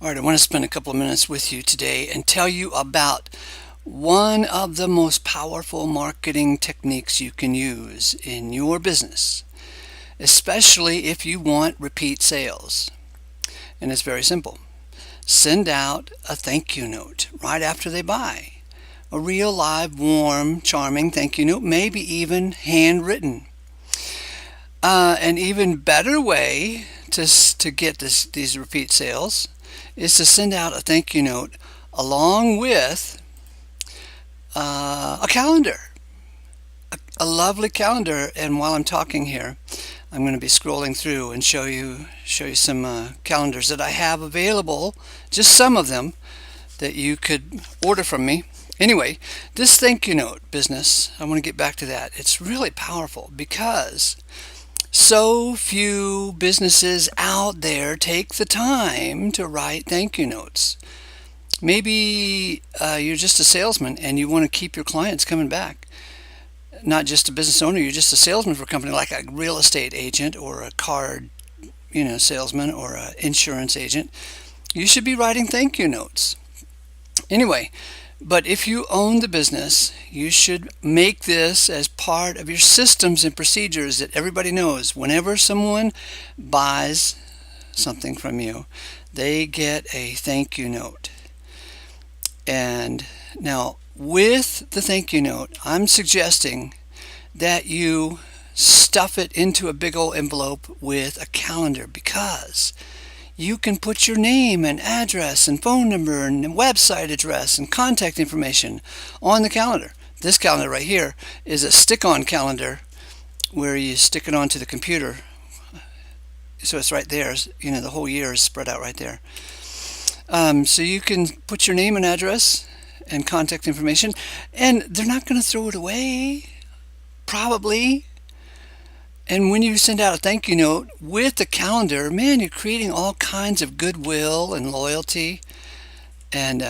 All right, I want to spend a couple of minutes with you today and tell you about one of the most powerful marketing techniques you can use in your business, especially if you want repeat sales. And it's very simple. Send out a thank you note right after they buy. A real, live, warm, charming thank you note, maybe even handwritten. An even better way to get these repeat sales is to send out a thank you note along with a calendar, a lovely calendar. And while I'm talking here, I'm going to be scrolling through and show you some calendars that I have available, just some of them that you could order from me. Anyway, this thank you note business, I want to get back to that. It's really powerful because so few businesses out there take the time to write thank you notes. Maybe you're just a salesman and you want to keep your clients coming back. Not just a business owner, you're just a salesman for a company like a real estate agent or a card, salesman or an insurance agent. You should be writing thank you notes. Anyway, but if you own the business, you should make this as part of your systems and procedures that everybody knows. Whenever someone buys something from you, they get a thank you note. And now, with the thank you note, I'm suggesting that you stuff it into a big old envelope with a calendar, because you can put your name and address and phone number and website address and contact information on the calendar. This calendar right here is a stick-on calendar where you stick it onto the computer. So it's right there. The whole year is spread out right there. So you can put your name and address and contact information, and they're not going to throw it away, probably. And when you send out a thank you note with the calendar, man, you're creating all kinds of goodwill and loyalty. And,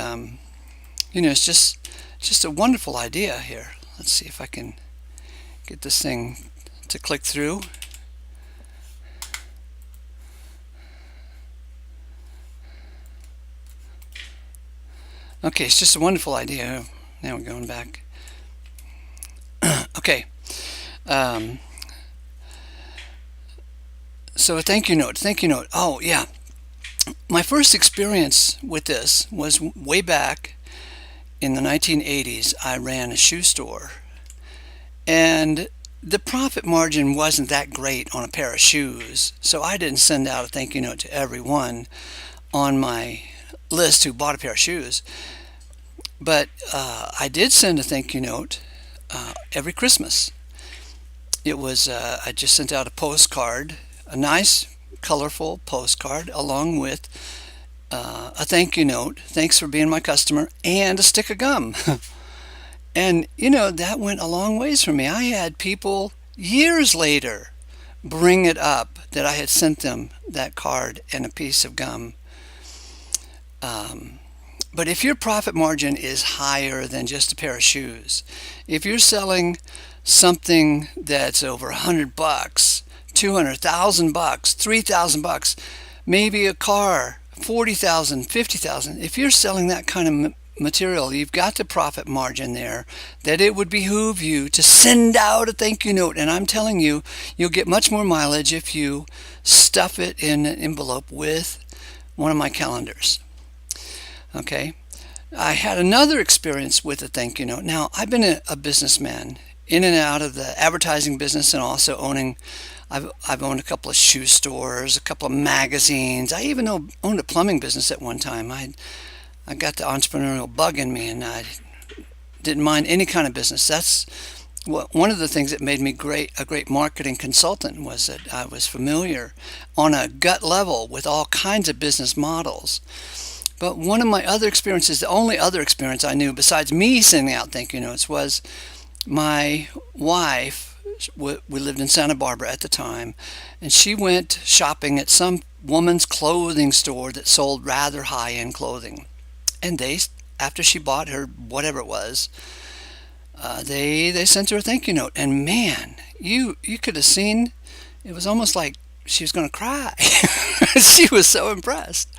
it's just a wonderful idea here. Let's see if I can get this thing to click through. Okay, it's just a wonderful idea. Now we're going back. Okay. So a thank you note. Oh, yeah. My first experience with this was way back in the 1980s. I ran a shoe store, and the profit margin wasn't that great on a pair of shoes, so I didn't send out a thank you note to everyone on my list who bought a pair of shoes. But I did send a thank you note every Christmas. It was I just sent out a postcard, a nice, colorful postcard, along with a thank you note, thanks for being my customer, and a stick of gum. And that went a long ways for me. I had people years later bring it up that I had sent them that card and a piece of gum. But if your profit margin is higher than just a pair of shoes, if you're selling something that's over $100, 200,000 bucks, 3,000 bucks, maybe a car, 40,000, 50,000. If you're selling that kind of material, you've got the profit margin there that it would behoove you to send out a thank you note. And I'm telling you, you'll get much more mileage if you stuff it in an envelope with one of my calendars. Okay. I had another experience with a thank you note. Now, I've been a businessman in and out of the advertising business, and also I've owned a couple of shoe stores, a couple of magazines. I even owned a plumbing business at one time. I got the entrepreneurial bug in me, and I didn't mind any kind of business. That's one of the things that made me a great marketing consultant, was that I was familiar on a gut level with all kinds of business models. But one of my other experiences, the only other experience I knew besides me sending out thank you notes, was my wife. We lived in Santa Barbara at the time, and she went shopping at some woman's clothing store that sold rather high-end clothing. And after she bought her whatever it was, they sent her a thank you note. And man, you could have seen, it was almost like she was going to cry. She was so impressed.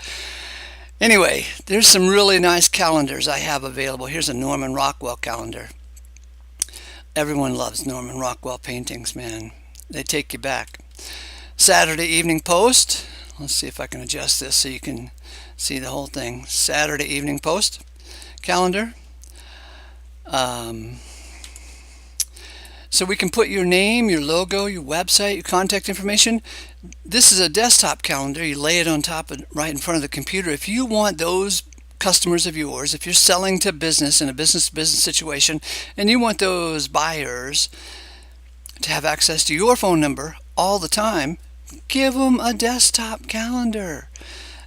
Anyway, there's some really nice calendars I have available. Here's a Norman Rockwell calendar. Everyone loves Norman Rockwell paintings, man. They take you back. Saturday Evening Post. Let's see if I can adjust this so you can see the whole thing. Saturday Evening Post calendar. So we can put your name, your logo, your website, your contact information. This is a desktop calendar. You lay it on top of, right in front of the computer. If you want those customers of yours, if you're selling to business in a business-to-business situation, and you want those buyers to have access to your phone number all the time, give them a desktop calendar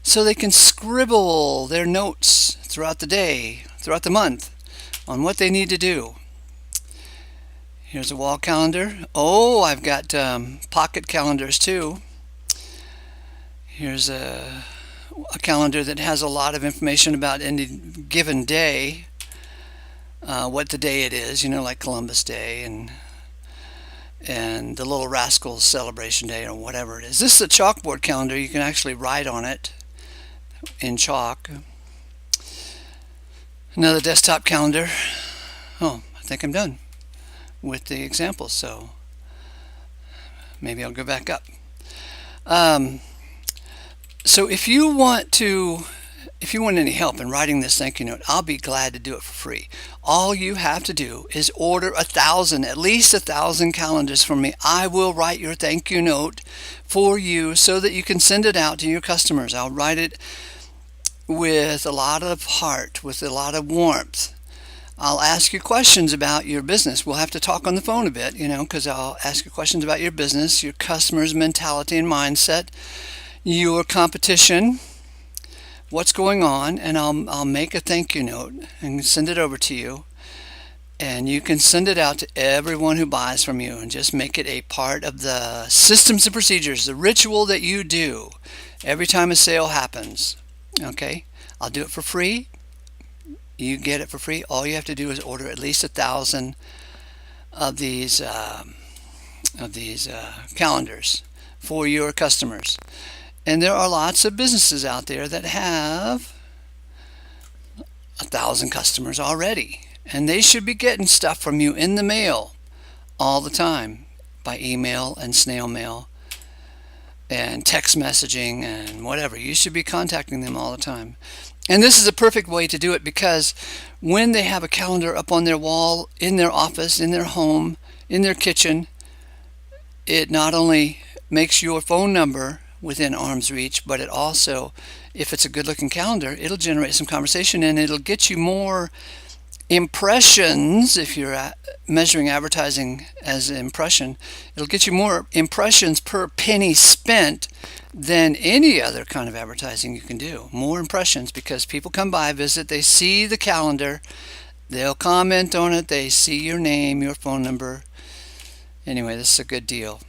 so they can scribble their notes throughout the day, throughout the month, on what they need to do. Here's a wall calendar. Oh, I've got pocket calendars too. Here's a calendar that has a lot of information about any given day, what the day it is, like Columbus Day and the Little Rascals Celebration Day or whatever it is. This is a chalkboard calendar. You can actually write on it in chalk. Another desktop calendar. Oh, I think I'm done with the examples, so maybe I'll go back up. So if you want any help in writing this thank you note, I'll be glad to do it for free. All you have to do is order at least 1,000 calendars from me. I will write your thank you note for you so that you can send it out to your customers. I'll write it with a lot of heart, with a lot of warmth. I'll ask you questions about your business. We'll have to talk on the phone a bit, because I'll ask you questions about your business, your customers' mentality and mindset, your competition, what's going on, and I'll make a thank you note and send it over to you. And you can send it out to everyone who buys from you and just make it a part of the systems and procedures, the ritual that you do every time a sale happens. Okay? I'll do it for free. You get it for free. All you have to do is order at least 1,000 of these calendars for your customers. And there are lots of businesses out there that have 1,000 customers already, and they should be getting stuff from you in the mail all the time, by email and snail mail and text messaging and whatever. You should be contacting them all the time. And this is a perfect way to do it, because when they have a calendar up on their wall, in their office, in their home, in their kitchen, it not only makes your phone number within arm's reach, but it also, if it's a good looking calendar, it'll generate some conversation and it'll get you more impressions. If you're measuring advertising as an impression, it'll get you more impressions per penny spent than any other kind of advertising you can do. More impressions, because people come by, visit, they see the calendar, they'll comment on it, they see your name, your phone number. Anyway, this is a good deal.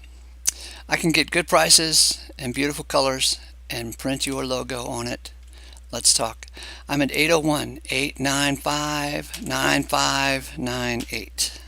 I can get good prices and beautiful colors and print your logo on it. Let's talk. I'm at 801-895-9598.